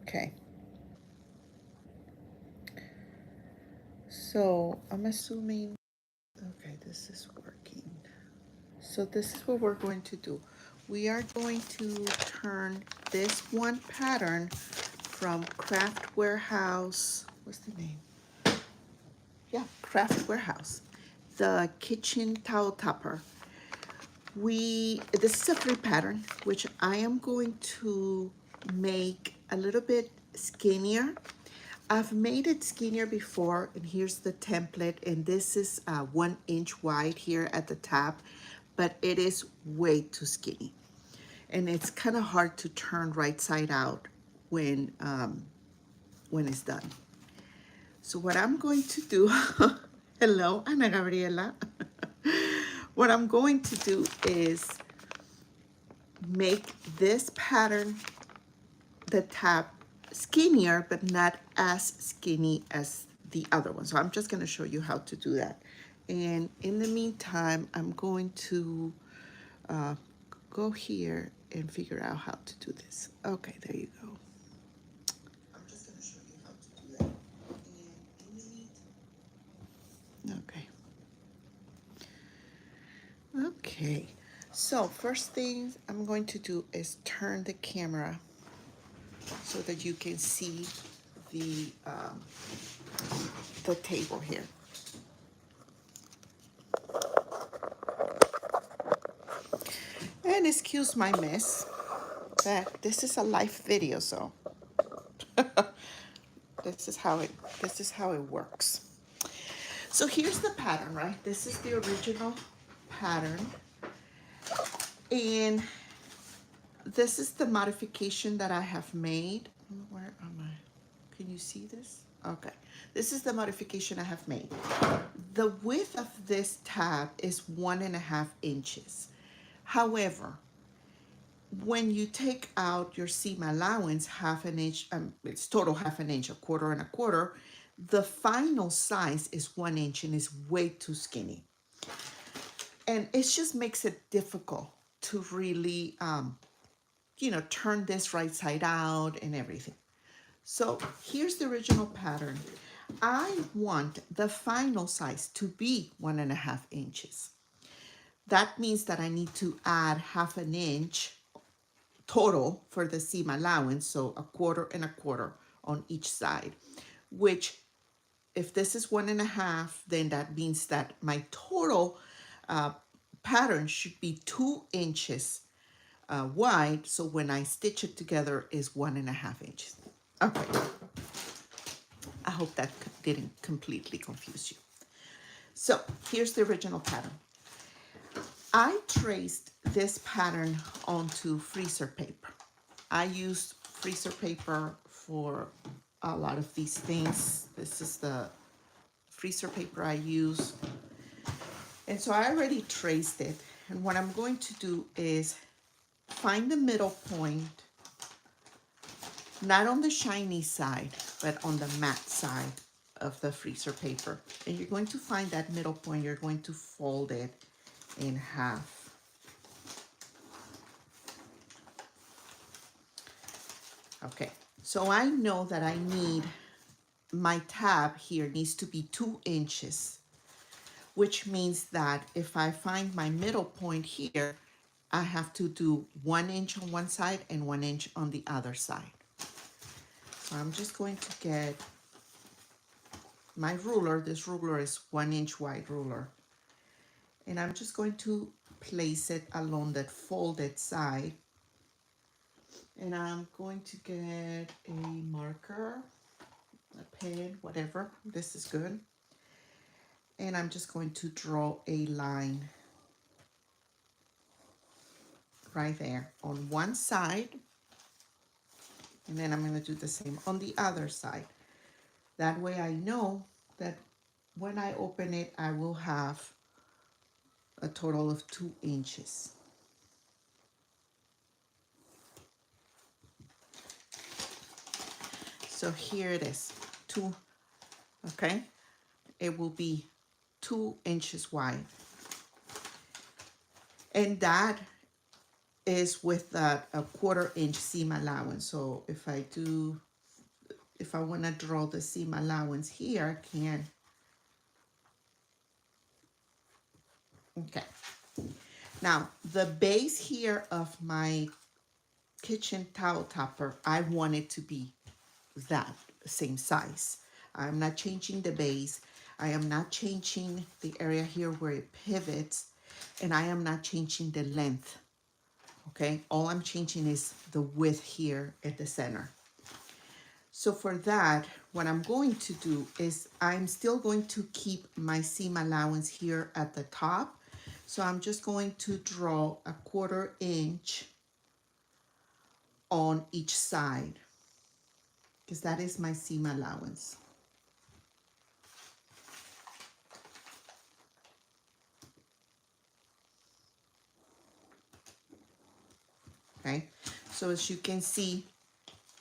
Okay. So I'm assuming, okay, this is working. So this is what we're going to do. We are going to turn this one pattern from Craft Warehouse, what's the name? Yeah, Craft Warehouse, the kitchen towel topper. This is a free pattern, which I am going to make a little bit skinnier. I've made it skinnier before, and here's the template, and this is 1 inch wide here at the top, but it is way too skinny. And it's kind of hard to turn right side out when it's done. So what I'm going to do, hello, Ana Gabriela. What I'm going to do is make this pattern, the top, skinnier, but not as skinny as the other one. So I'm just gonna show you how to do that. And in the meantime, I'm going to go here and figure out how to do this. Okay, there you go. I'm just gonna show you how to do that. And in the meantime, okay. So first thing I'm going to do is turn the camera so that you can see the table here. And excuse my mess, but this is a live video, so this is how it works. So here's the pattern, right? This is the original pattern, and this is the modification that I have made. Where am I? Can you see this? Okay, this is the modification I have made. The width of this tab is 1.5 inches. However, when you take out your seam allowance, 1/2 inch, it's total 1/2 inch, 1/4 and 1/4, the final size is 1 inch and is way too skinny. And it just makes it difficult to really, turn this right side out and everything. So here's the original pattern. I want the final size to be 1.5 inches. That means that I need to add 1/2 inch total for the seam allowance, so 1/4 and 1/4 on each side, which if this is 1.5, then that means that my total pattern should be 2 inches wide, so when I stitch it together is 1.5 inches. Okay, I hope that didn't completely confuse you. So here's the original pattern. I traced this pattern onto freezer paper. I used freezer paper for a lot of these things. This is the freezer paper I use. And so I already traced it. And what I'm going to do is find the middle point, not on the shiny side, but on the matte side of the freezer paper. And you're going to find that middle point, you're going to fold it in half. Okay, so I know that I need, my tab here needs to be 2 inches, which means that if I find my middle point here, I have to do 1 inch on one side and 1 inch on the other side. So I'm just going to get my ruler. This ruler is 1 inch wide ruler. And I'm just going to place it along that folded side. And I'm going to get a marker, a pen, whatever. This is good. And I'm just going to draw a line right there on one side. And then I'm going to do the same on the other side. That way I know that when I open it, I will have a total of 2 inches. So here it is, 2, okay? It will be 2 inches wide. And that is with a 1/4 inch seam allowance. So if I do If I want to draw the seam allowance here, I can. Okay. Now, the base here of my kitchen towel topper, I want it to be that same size. I'm not changing the base. I am not changing the area here where it pivots, and I am not changing the length. Okay, all I'm changing is the width here at the center. So for that, what I'm going to do is I'm still going to keep my seam allowance here at the top. So I'm just going to draw a 1/4 inch on each side, because that is my seam allowance. Okay, so as you can see,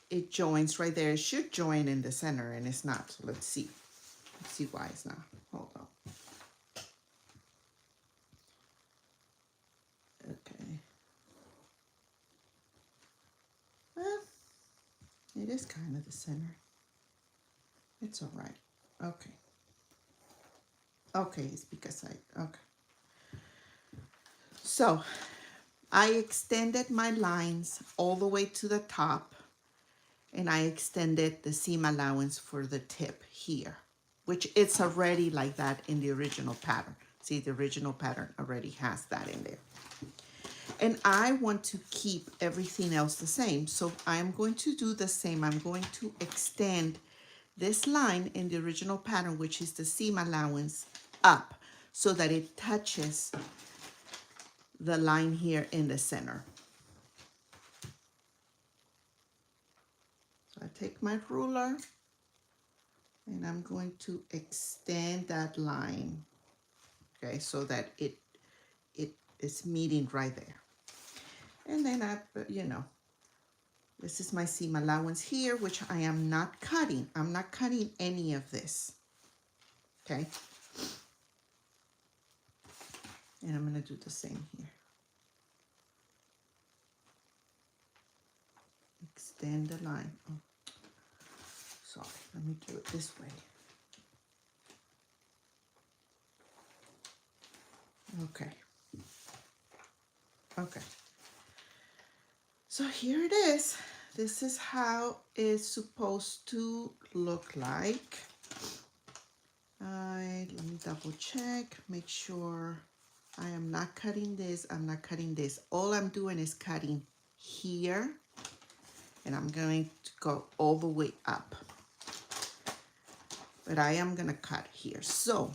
it joins right there. It should join in the center, and it's not. So let's see. Let's see why it's not. Hold on. Okay. Well, it is kind of the center. It's all right. Okay. Okay, it's because okay. So I extended my lines all the way to the top, and I extended the seam allowance for the tip here, which it's already like that in the original pattern. See, the original pattern already has that in there. And I want to keep everything else the same. So I'm going to do the same. I'm going to extend this line in the original pattern, which is the seam allowance, up so that it touches the line here in the center. So I take my ruler and I'm going to extend that line, okay, so that it is meeting right there. And then this is my seam allowance here, which I am not cutting. I'm not cutting any of this, okay? And I'm gonna do the same here. Extend the line. Oh, sorry, let me do it this way. Okay. Okay. So here it is. This is how it's supposed to look like. Let me double check, make sure I am not cutting this. I'm not cutting this. All I'm doing is cutting here, and I'm going to go all the way up. But I am gonna cut here. So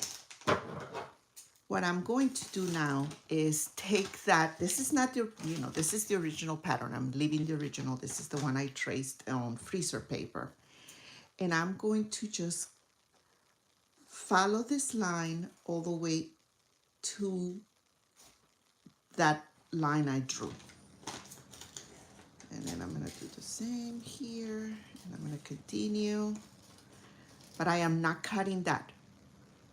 what I'm going to do now is take that. This is not the, this is the original pattern. I'm leaving the original. This is the one I traced on freezer paper. And I'm going to just follow this line all the way to that line I drew. And then I'm gonna do the same here, and I'm gonna continue. But I am not cutting that.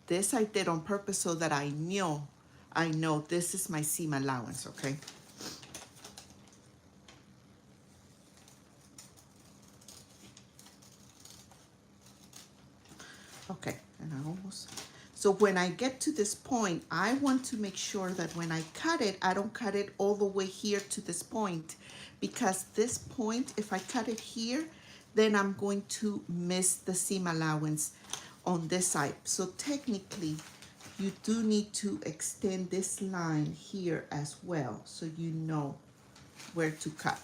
This I did on purpose so that I know this is my seam allowance, okay? Okay, and I almost, so when I get to this point, I want to make sure that when I cut it, I don't cut it all the way here to this point, because this point, if I cut it here, then I'm going to miss the seam allowance on this side. So technically, you do need to extend this line here as well, so you know where to cut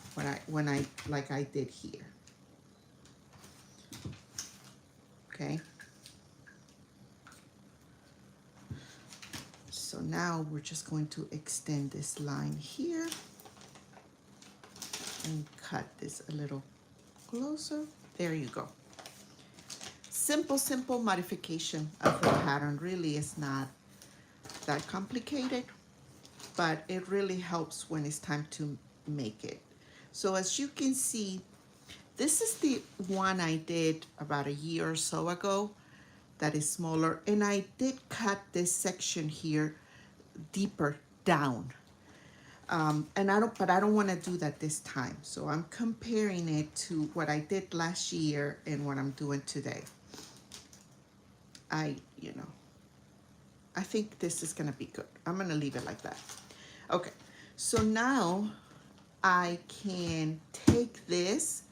when I like I did here. Okay. So now we're just going to extend this line here and cut this a little closer. There you go. Simple, simple modification of the pattern. Really is not that complicated, but it really helps when it's time to make it. So as you can see, this is the one I did about a year or so ago that is smaller, and I did cut this section here deeper down. But I don't want to do that this time. So I'm comparing it to what I did last year and what I'm doing today. You know, I think this is going to be good. I'm going to leave it like that. Okay. So now I can take this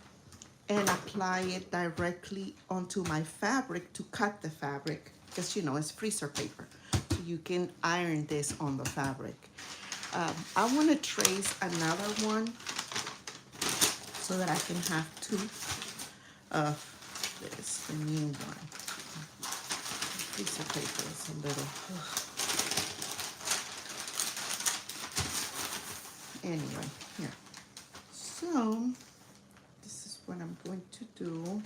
and apply it directly onto my fabric to cut the fabric, because you know it's freezer paper. So you can iron this on the fabric. I want to trace another one so that I can have two of this, the new one. Freezer paper is a little, anyway, here. So this is what I'm going to do.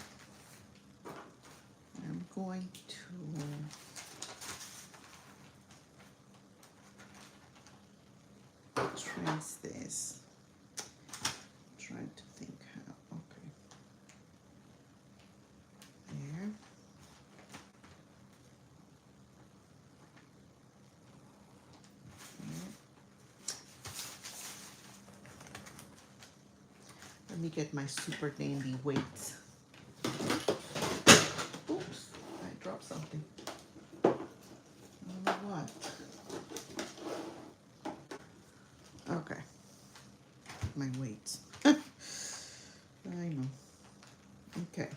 I'm going to trace this. I'm trying to think how. Okay. There. Let me get my super dandy weights. Oops, I dropped something. I don't know what. Okay, my weights. I know. Okay.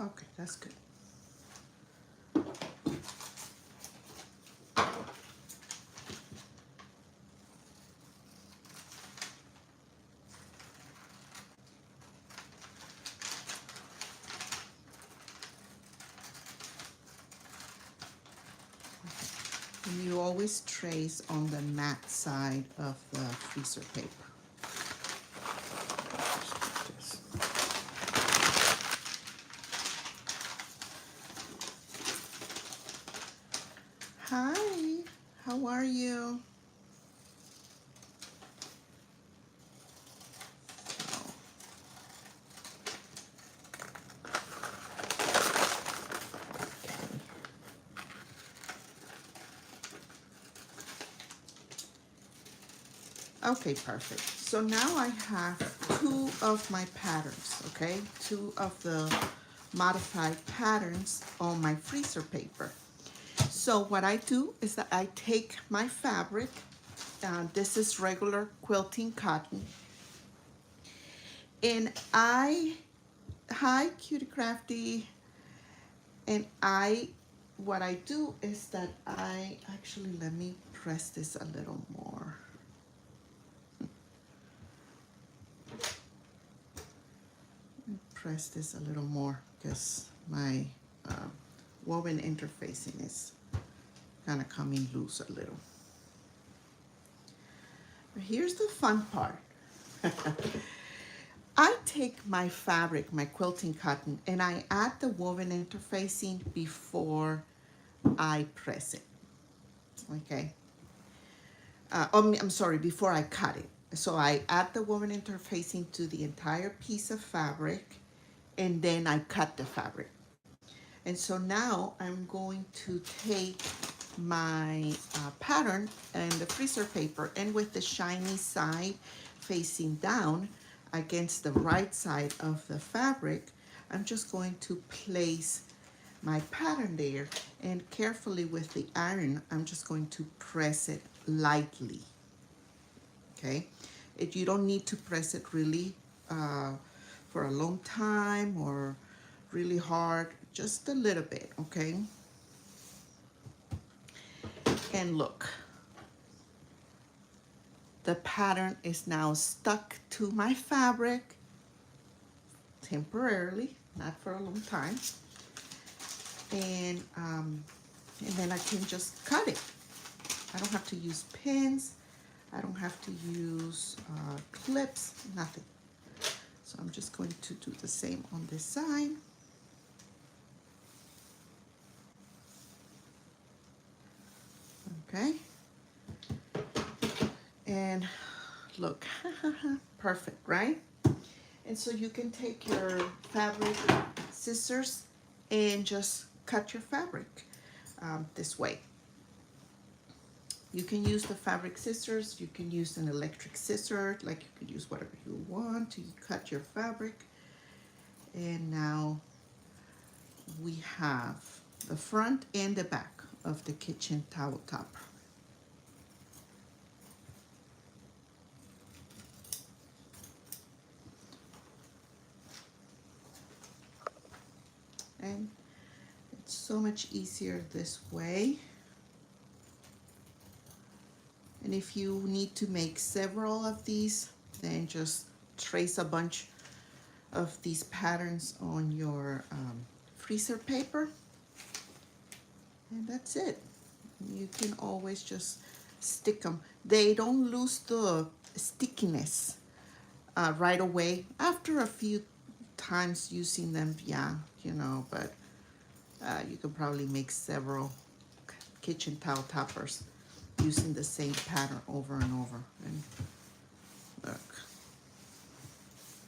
Okay, that's good. And you always trace on the matte side of the freezer paper. Hi, how are you? Okay, perfect. So now I have two of my patterns, okay? Two of the modified patterns on my freezer paper. So what I do is that I take my fabric, this is regular quilting cotton, and hi Cutie Crafty, and what I do is that actually, let me press this a little more. Press this a little more because my woven interfacing is kind of coming loose a little. But here's the fun part. I take my fabric, my quilting cotton, and I add the woven interfacing before I press it, okay? I'm sorry, before I cut it. So I add the woven interfacing to the entire piece of fabric, and then I cut the fabric. And so now I'm going to take my pattern and the freezer paper, and with the shiny side facing down against the right side of the fabric, I'm just going to place my pattern there, and carefully with the iron, I'm just going to press it lightly, okay? You don't need to press it really for a long time or really hard, just a little bit, okay? And look, the pattern is now stuck to my fabric temporarily, not for a long time. And then I can just cut it. I don't have to use pins. I don't have to use clips, nothing. So I'm just going to do the same on this side. Okay. And look, perfect, right? And so you can take your fabric scissors and just cut your fabric this way. You can use the fabric scissors, you can use an electric scissor, like you could use whatever you want to cut your fabric. And now we have the front and the back of the kitchen towel topper. And it's so much easier this way. And if you need to make several of these, then just trace a bunch of these patterns on your freezer paper. And that's it. You can always just stick them. They don't lose the stickiness right away. After a few times using them, yeah, you know, but you can probably make several kitchen towel toppers using the same pattern over and over. And look,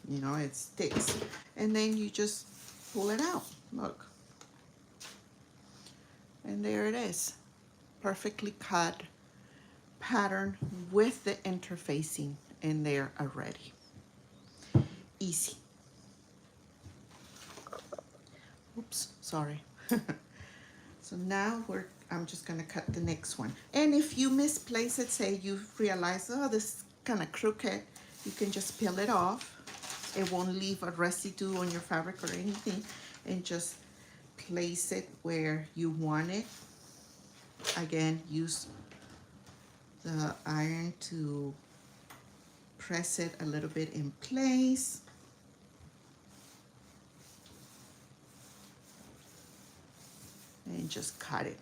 you know, it sticks. And then you just pull it out, look. And there it is, perfectly cut pattern with the interfacing in there already. Easy. Oops, sorry. So now I'm just gonna cut the next one. And if you misplace it, say you realize, oh, this is kind of crooked, you can just peel it off. It won't leave a residue on your fabric or anything, and just place it where you want it. Again, use the iron to press it a little bit in place. And just cut it.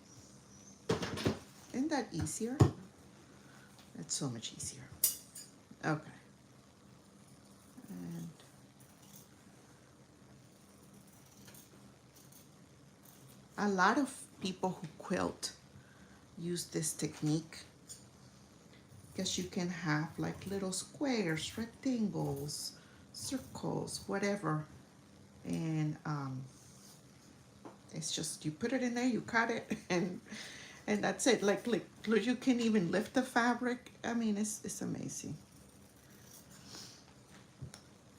Isn't that easier? That's so much easier. Okay. And a lot of people who quilt use this technique because you can have like little squares, rectangles, circles, whatever. And it's just, you put it in there, you cut it, and that's it. Like you can even lift the fabric. I mean, it's amazing.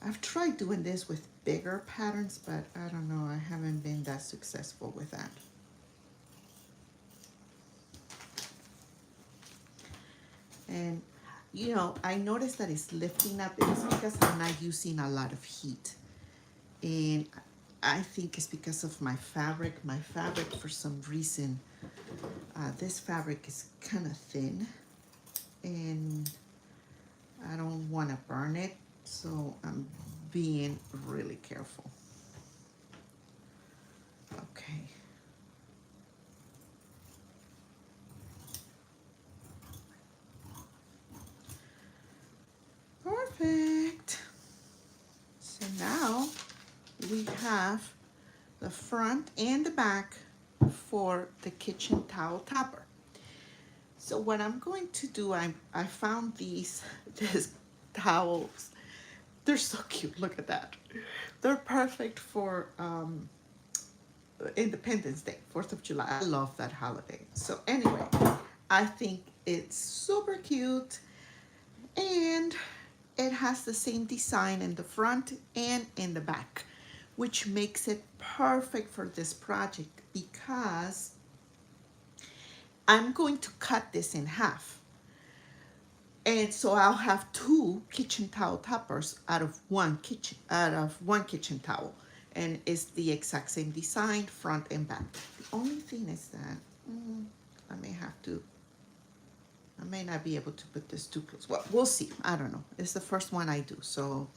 I've tried doing this with bigger patterns, but I don't know, I haven't been that successful with that. And you know, I noticed that it's lifting up. It's because I'm not using a lot of heat. And I think it's because of my fabric. My fabric, for some reason, this fabric is kind of thin, and I don't want to burn it, so I'm being really careful. Okay. Perfect. So now we have the front and the back for the kitchen towel topper. So what I'm going to do, I found these towels. They're so cute. Look at that. They're perfect for Independence Day, 4th of July. I love that holiday. So anyway, I think it's super cute, and it has the same design in the front and in the back, which makes it perfect for this project because I'm going to cut this in half. And so I'll have 2 kitchen towel toppers out of one kitchen towel. And it's the exact same design, front and back. The only thing is that I may not be able to put this too close. Well, we'll see. I don't know. It's the first one I do. So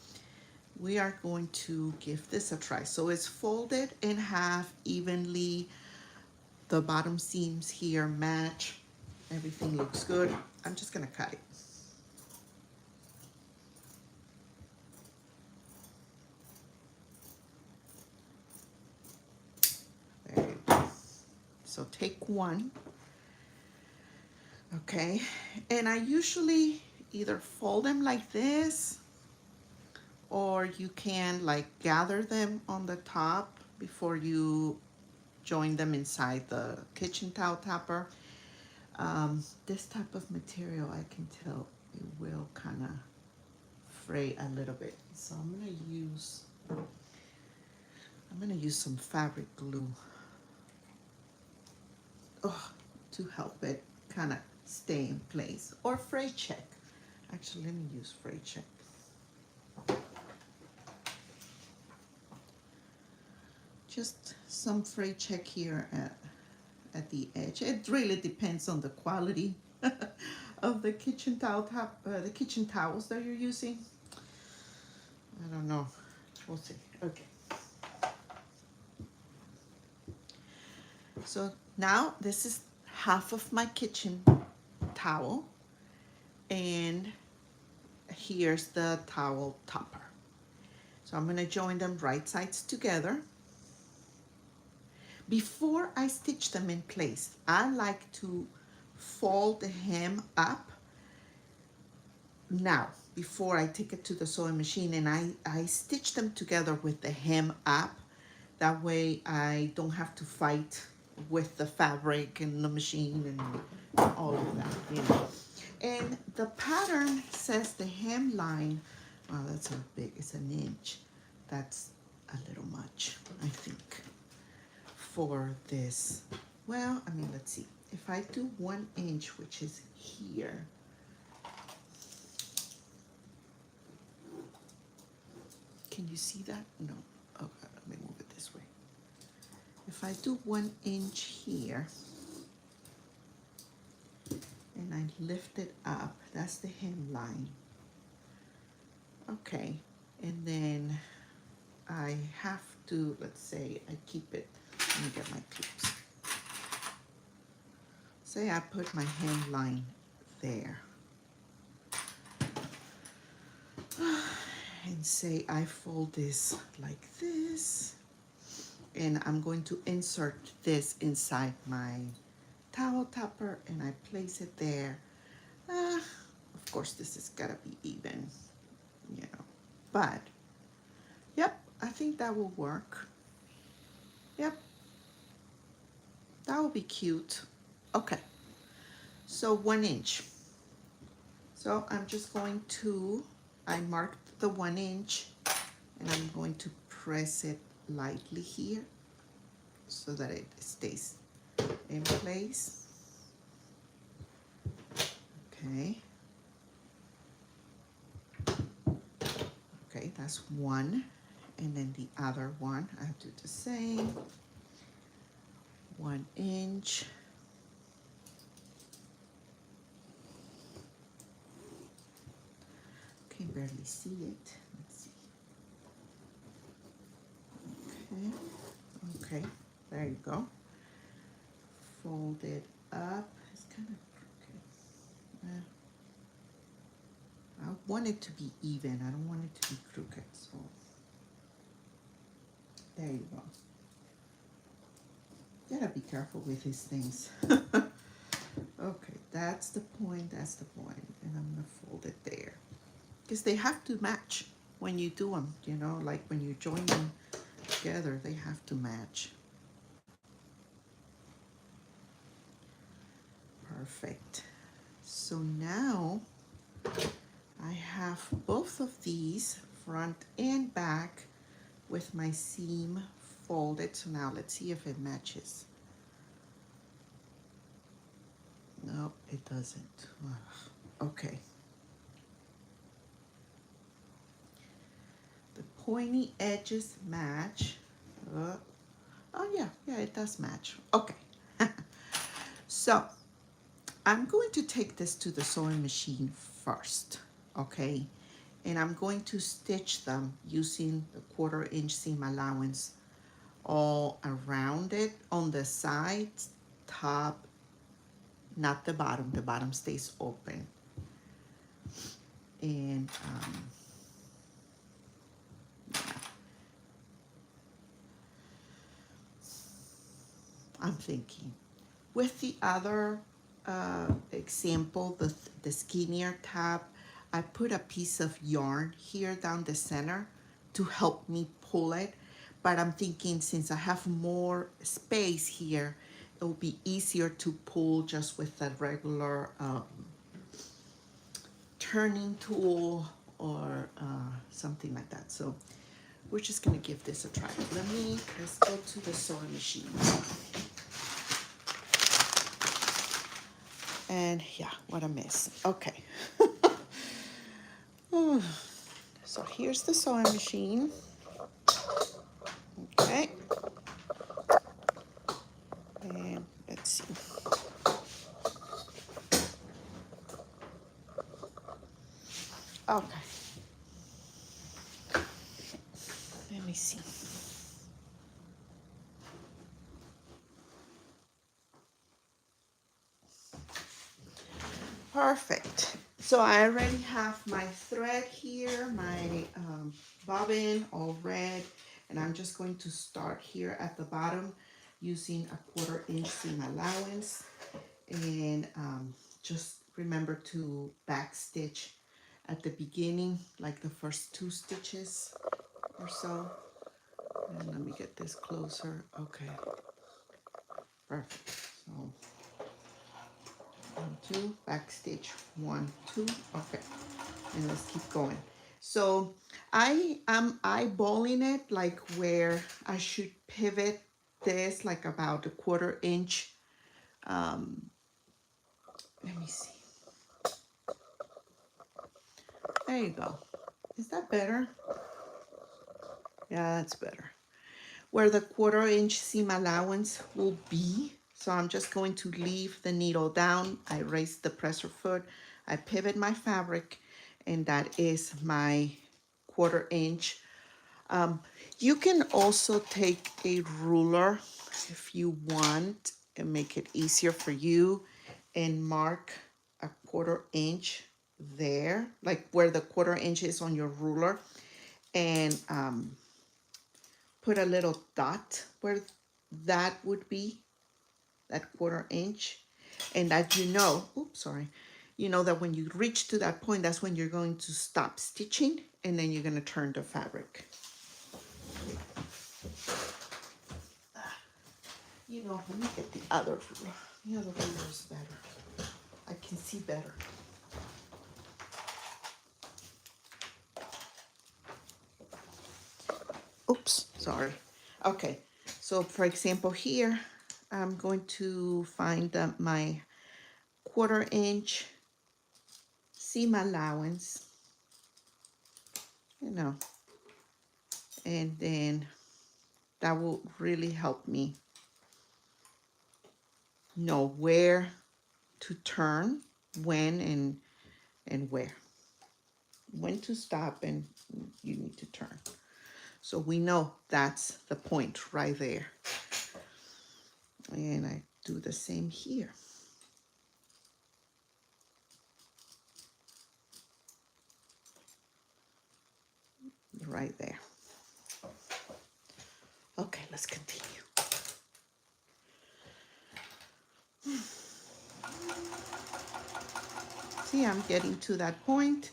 we are going to give this a try. So it's folded in half evenly. The bottom seams here match. Everything looks good. I'm just gonna cut it. There you go. So take one. Okay, and I usually either fold them like this, or you can like gather them on the top before you join them inside the kitchen towel topper. This type of material, I can tell it will kind of fray a little bit. So I'm gonna use some fabric glue, oh, to help it kind of stay in place, or fray check. Actually, let me use fray check. Just some fray check here at the edge. It really depends on the quality of the kitchen the kitchen towels that you're using. I don't know. We'll see. Okay. So now this is half of my kitchen towel, and here's the towel topper. So I'm going to join them right sides together. Before I stitch them in place, I like to fold the hem up now before I take it to the sewing machine, and I stitch them together with the hem up. That way I don't have to fight with the fabric and the machine and all of that, you know. And the pattern says the hem line, oh, that's a big, it's an inch. That's a little much, I think, for this. Well, I mean, let's see. If I do 1 inch, which is here, can you see that? No. Okay, let me move it this way. If I do 1 inch here, and I lift it up, that's the hem line. Okay, and then I have to, let's say I keep it, let me get my clips. Say I put my hem line there. And say I fold this like this, and I'm going to insert this inside my towel topper, and I place it there. Of course, this has got to be even, you know, but yep, I think that will work. Yep, that will be cute. Okay, so 1 inch. So I'm just going to, I marked the 1 inch, and I'm going to press it lightly here so that it stays in place. Okay. Okay, that's one. And then the other one, I do the same. 1 inch. Can barely see it. Let's see. Okay. Okay, there you go. Fold it up. It's kind of crooked. I want it to be even. I don't want it to be crooked. So there you go. Gotta be careful with these things. Okay, that's the point. That's the point. And I'm gonna fold it there, because they have to match when you do them. You know, like when you join them together, they have to match. Perfect. So now I have both of these, front and back, with my seam folded. So now let's see if it matches. No, it doesn't. Okay. The pointy edges match. Oh yeah, it does match. Okay. So I'm going to take this to the sewing machine first, okay? And I'm going to stitch them using the 1/4 inch seam allowance all around it, on the sides, top, not the bottom. The bottom stays open. And yeah. I'm thinking with the other example, the skinnier tab, I put a piece of yarn here down the center to help me pull it. But I'm thinking since I have more space here, it will be easier to pull just with a regular turning tool or something like that. So we're just gonna give this a try. Let's go to the sewing machine. And yeah, what a mess. Okay. So here's the sewing machine. Okay. And let's see. Okay. Let me see. Perfect. So I already have my thread here, my bobbin all red, and I'm just going to start here at the bottom using a 1/4 inch seam allowance, and just remember to back stitch at the beginning, like the first 2 stitches or so. And let me get this closer. Okay, perfect. So 1, 2, back stitch 1, 2. Okay, and let's keep going. So I am eyeballing it like where I should pivot this like about a 1/4 inch. Let me see. There you go. Is that better? Yeah, that's better. Where the 1/4 inch seam allowance will be. So I'm just going to leave the needle down. I raise the presser foot. I pivot my fabric, and that is my 1/4 inch. You can also take a ruler if you want and make it easier for you and mark a 1/4 inch there, like where the 1/4 inch is on your ruler, and put a little dot where that would be, that 1/4 inch, and that oops, sorry, you know that when you reach to that point, that's when you're going to stop stitching, and then you're going to turn the fabric. Let me get the other ruler. The other ruler is better. I can see better. Oops, sorry. Okay, so for example here, I'm going to find my 1/4 inch seam allowance, and then that will really help me know where to turn, when, and when to stop, and you need to turn. So we know that's the point right there. And I do the same here. Right there. Okay, let's continue. See, I'm getting to that point,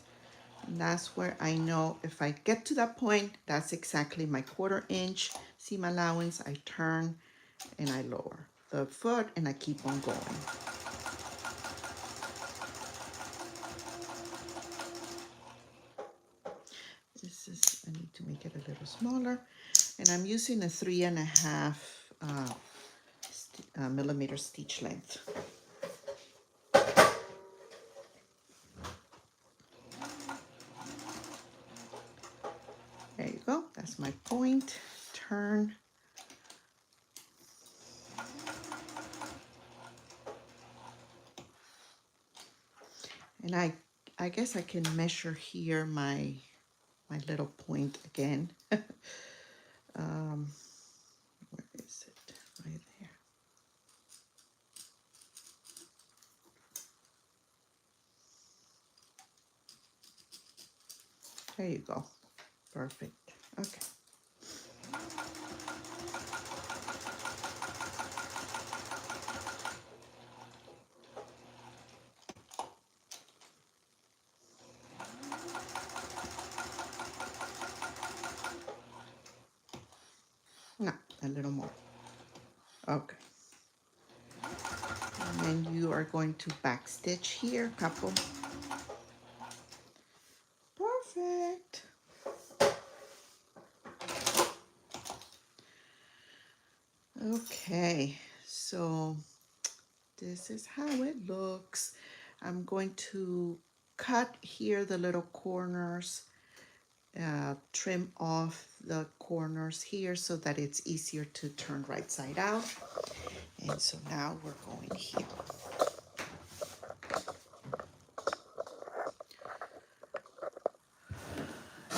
and that's where I know if I get to that point, that's exactly my 1/4 inch seam allowance. I turn and I lower the foot, and I keep on going. I need to make it a little smaller, and I'm using a 3.5 millimeter stitch length. There you go, that's my point. Turn. And I guess I can measure here my little point again. Where is it? Right there. There you go. Perfect. Okay. A little more. Okay. And then you are going to back stitch here, couple. Perfect. Okay, so this is how it looks. I'm going to cut here the little corners, trim off the corners here so that it's easier to turn right side out. And so now we're going here.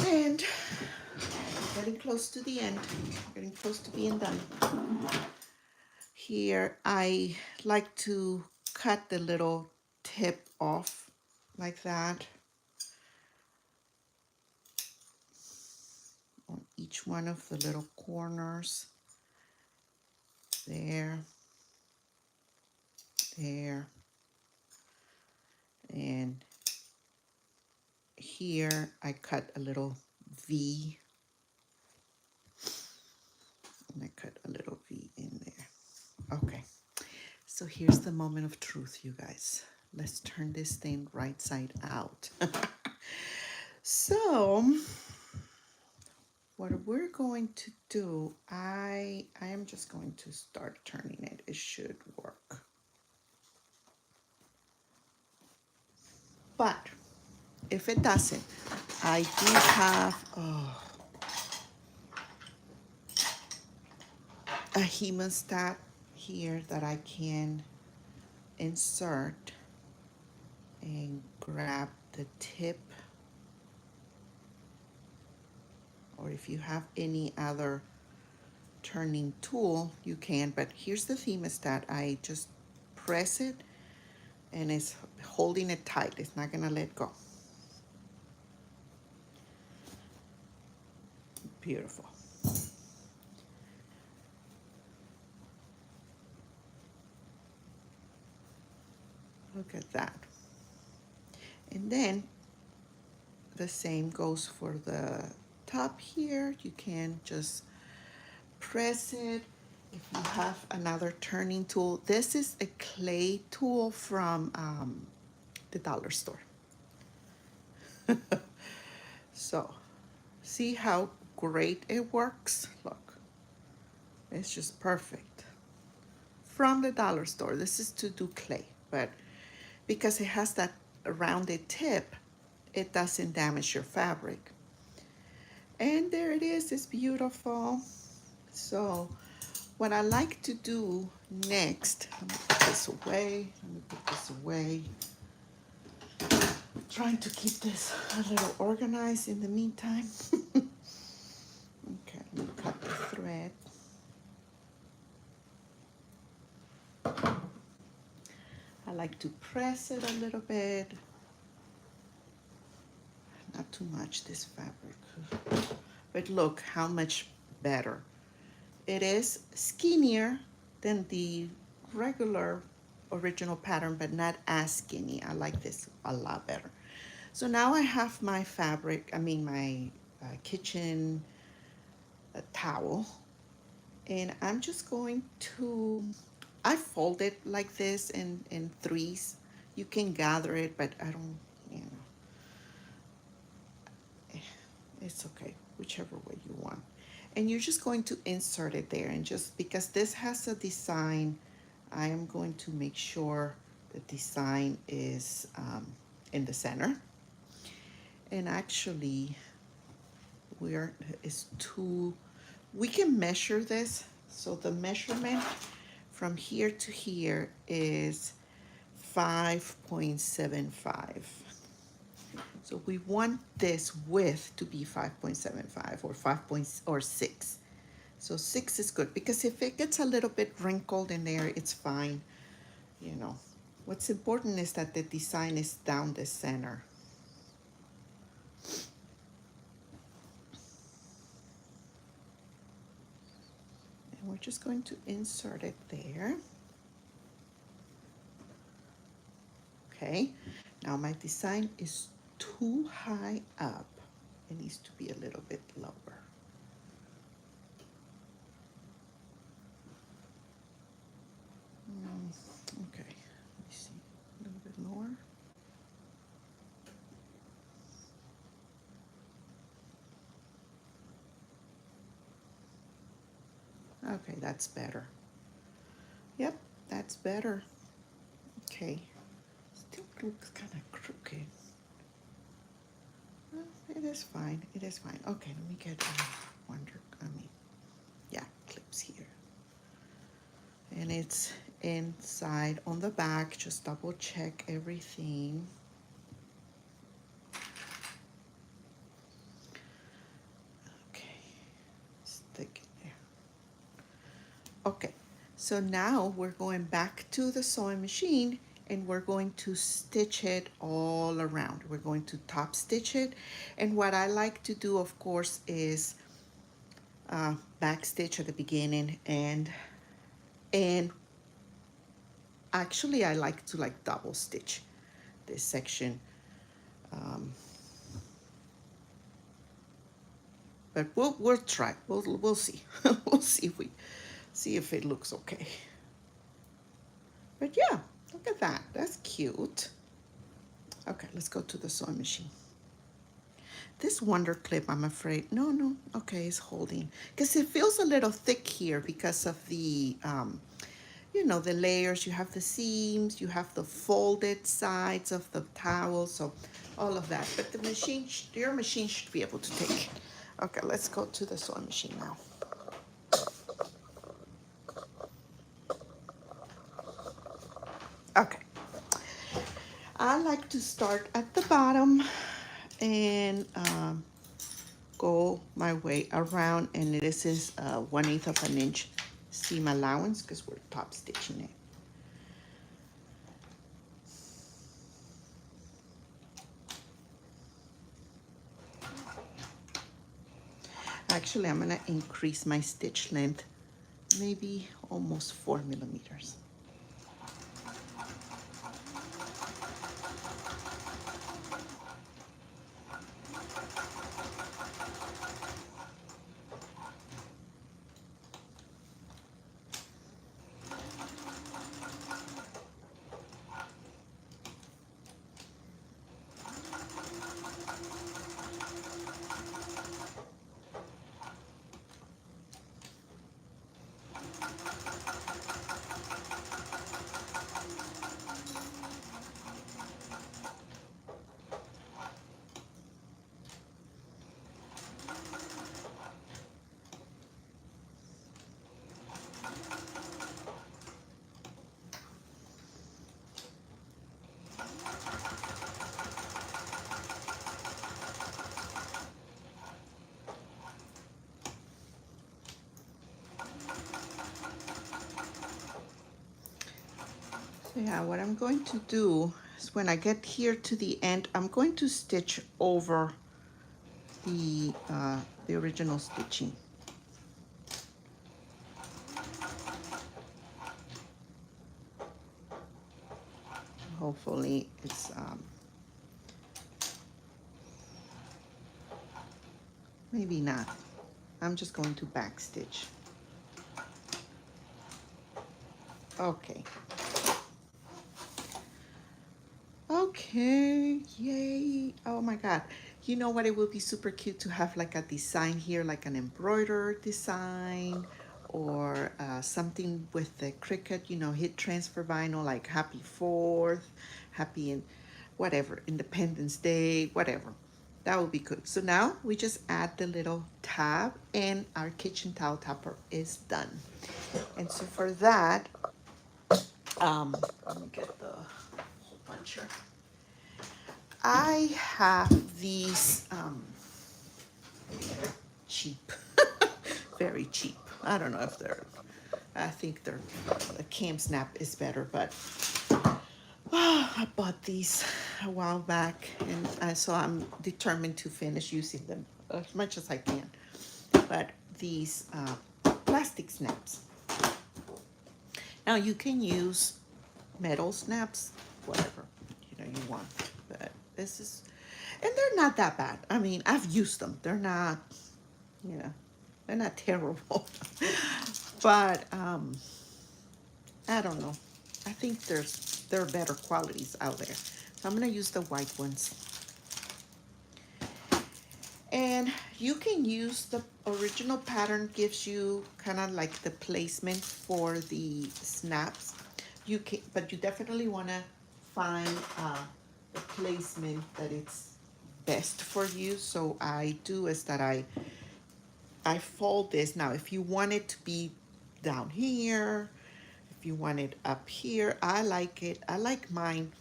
And getting close to the end, getting close to being done. Here, I like to cut the little tip off like that on each one of the little corners. There, there, and here I cut a little V, and I cut a little V in there. Okay, so here's the moment of truth, you guys. Let's turn this thing right side out. So what we're going to do, I am just going to start turning it. It should work. But if it doesn't, I do have a hemostat here that I can insert and grab the tip, or if you have any other turning tool you can, but here's the hemostat. I just press it and it's holding it tight. It's not gonna let go. Beautiful. Look at that. And then the same goes for the top here. You can just press it. If you have another turning tool, this is a clay tool from the dollar store. So see how great it works? Look, it's just perfect. From the dollar store. This is to do clay, but because it has that rounded tip, it doesn't damage your fabric. And there it is, it's beautiful. So what I like to do next, let me put this away, Trying to keep this a little organized in the meantime. Okay, let me cut the thread. I like to press it a little bit. Not too much, this fabric. But look how much better. It is skinnier than the regular original pattern, but not as skinny. I like this a lot better. So now I have my fabric, my kitchen towel, and I'm just going to, I fold it like this in threes. You can gather it, but I don't, it's okay, whichever way you want. And you're just going to insert it there, and just because this has a design, I am going to make sure the design is in the center. And actually, we can measure this. So the measurement from here to here is 5.75. So we want this width to be 5.75 or 6. So 6 is good, because if it gets a little bit wrinkled in there, it's fine. What's important is that the design is down the center. And we're just going to insert it there. Okay, now my design is too high up. It needs to be a little bit lower. Okay, that's better. Yep, that's better. Okay. Still looks kind of crooked. Well, it is fine. It is fine. Okay, let me get yeah, clips here. And it's inside on the back. Just double check everything. Okay, stick it there. Okay, so now we're going back to the sewing machine and we're going to stitch it all around. We're going to top stitch it. And what I like to do, of course, is back stitch at the beginning and actually I like to like double stitch this section. Um, but we'll try. We'll see. We'll see if it looks okay. But yeah, look at that. That's cute. Okay, let's go to the sewing machine. This wonder clip, I'm afraid, no, okay, it's holding. Because it feels a little thick here because of the, you know, the layers. You have the seams, you have the folded sides of the towel, so all of that. But the machine, your machine should be able to take it. Okay, let's go to the sewing machine now. Okay. I like to start at the bottom and go my way around, and this is 1/8 of an inch seam allowance because we're top stitching it. Actually, I'm gonna increase my stitch length, maybe almost 4 millimeters. So yeah, what I'm going to do is when I get here to the end, I'm going to stitch over the original stitching. Hopefully it's maybe not. I'm just going to back stitch. Okay. Okay, yay. Oh my God. You know what? It would be super cute to have like a design here, like an embroidered design or something with the Cricut, you know, hit transfer vinyl, like Happy 4th, Happy and whatever, Independence Day, whatever. That would be good. So now we just add the little tab and our kitchen towel topper is done. And so for that, let me get the whole bunch here. I have these cheap, very cheap. I don't know if they're, I think they're, the Cam Snap is better, but I bought these a while back, and so I'm determined to finish using them as much as I can. But these plastic snaps. Now you can use metal snaps, whatever you want, but this is, and they're not that bad. I mean, I've used them. They're not, they're not terrible, but I don't know. I think there are better qualities out there. So I'm gonna use the white ones. And you can use the original pattern, gives you kind of like the placement for the snaps. You can, but you definitely want to find the placement that it's best for you. So I do is that I fold this. Now, if you want it to be down here, if you want it up here, I like it. I like mine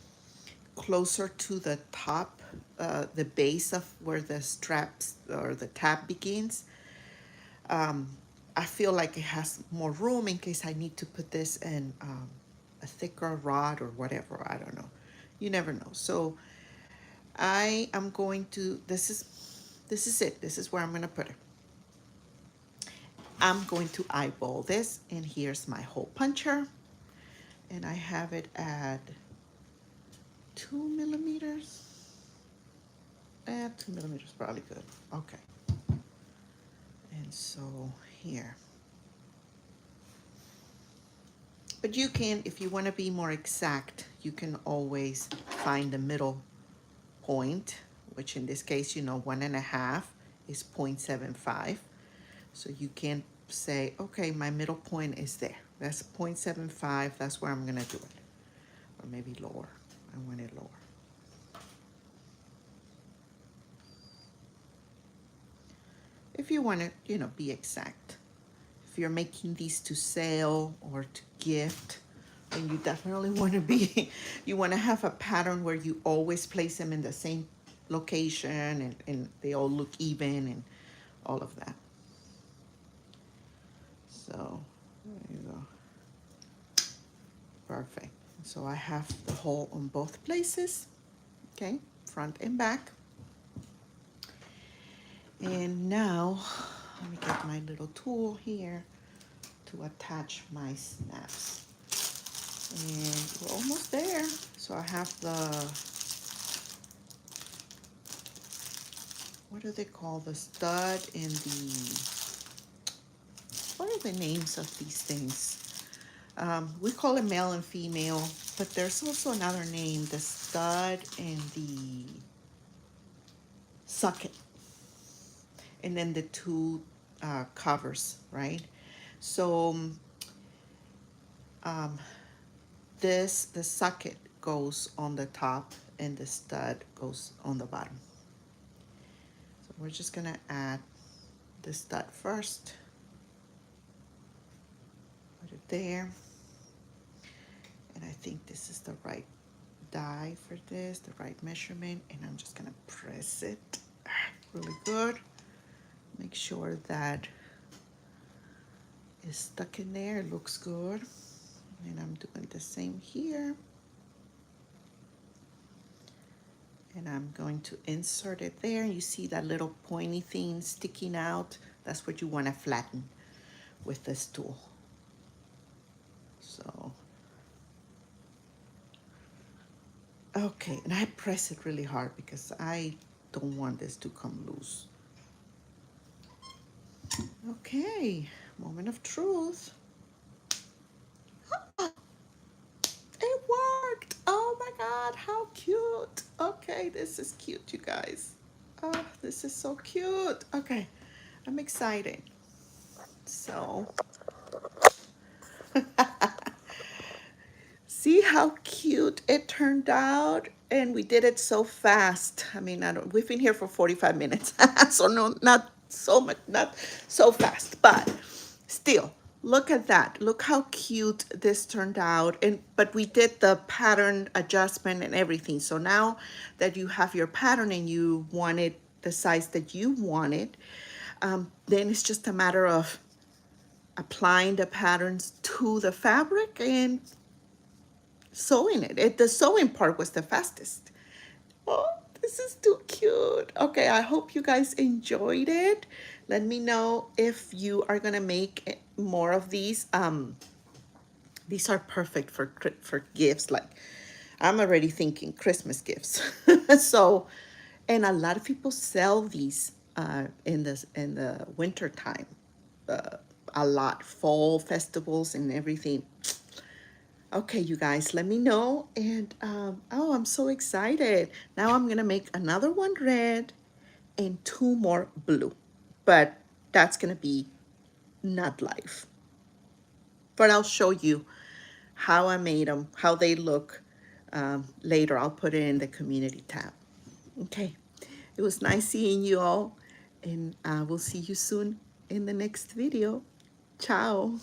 closer to the top, the base of where the straps or the tab begins. I feel like it has more room in case I need to put this in a thicker rod or whatever. I don't know. You never know. So I am going to, this is it. This is where I'm going to put it. I'm going to eyeball this, and here's my hole puncher, and I have it at 2 millimeters. 2 millimeters probably good. Okay. And so here. But you can, if you want to be more exact, you can always find the middle point, which in this case, 1.5 is 0.75. So you can say, okay, my middle point is there. That's 0.75. That's where I'm going to do it. Or maybe lower. I want it lower. If you want to, be exact. If you're making these to sell or to gift, then you definitely want to be, you want to have a pattern where you always place them in the same location, and they all look even and all of that. So there you go. Perfect. So I have the hole on both places, okay, front and back. And now, let me get my little tool here to attach my snaps. And we're almost there. So I have the, what do they call, the stud and the, what are the names of these things? We call it male and female, but there's also another name, the stud and the socket. And then the two covers, right? So the socket goes on the top and the stud goes on the bottom. So we're just gonna add the stud first. Put it there. And I think this is the right die for this, the right measurement, and I'm just gonna press it really good. Make sure that it's stuck in there, it looks good. And I'm doing the same here. And I'm going to insert it there. You see that little pointy thing sticking out? That's what you want to flatten with this tool. So, okay, and I press it really hard because I don't want this to come loose. Okay, moment of truth. It worked! Oh my God, how cute! Okay, this is cute, you guys. Oh, this is so cute. Okay, I'm excited. So, see how cute it turned out? And we did it so fast. I mean, we've been here for 45 minutes. So no, not so much, not so fast, but still, look at that. Look how cute this turned out. But we did the pattern adjustment and everything. So now that you have your pattern and you want it the size that you want it, then it's just a matter of applying the patterns to the fabric and sewing it. The sewing part was the fastest. Oh, this is too cute. Okay, I hope you guys enjoyed it. Let me know if you are gonna make more of these. These are perfect for gifts. Like, I'm already thinking Christmas gifts. So, and a lot of people sell these in the winter time. A lot, fall festivals and everything. Okay, you guys, let me know. And oh, I'm so excited. Now I'm gonna make another one red and 2 more blue. But that's gonna be not live. But I'll show you how I made them, how they look later. I'll put it in the community tab. Okay, it was nice seeing you all, and we'll see you soon in the next video. Ciao.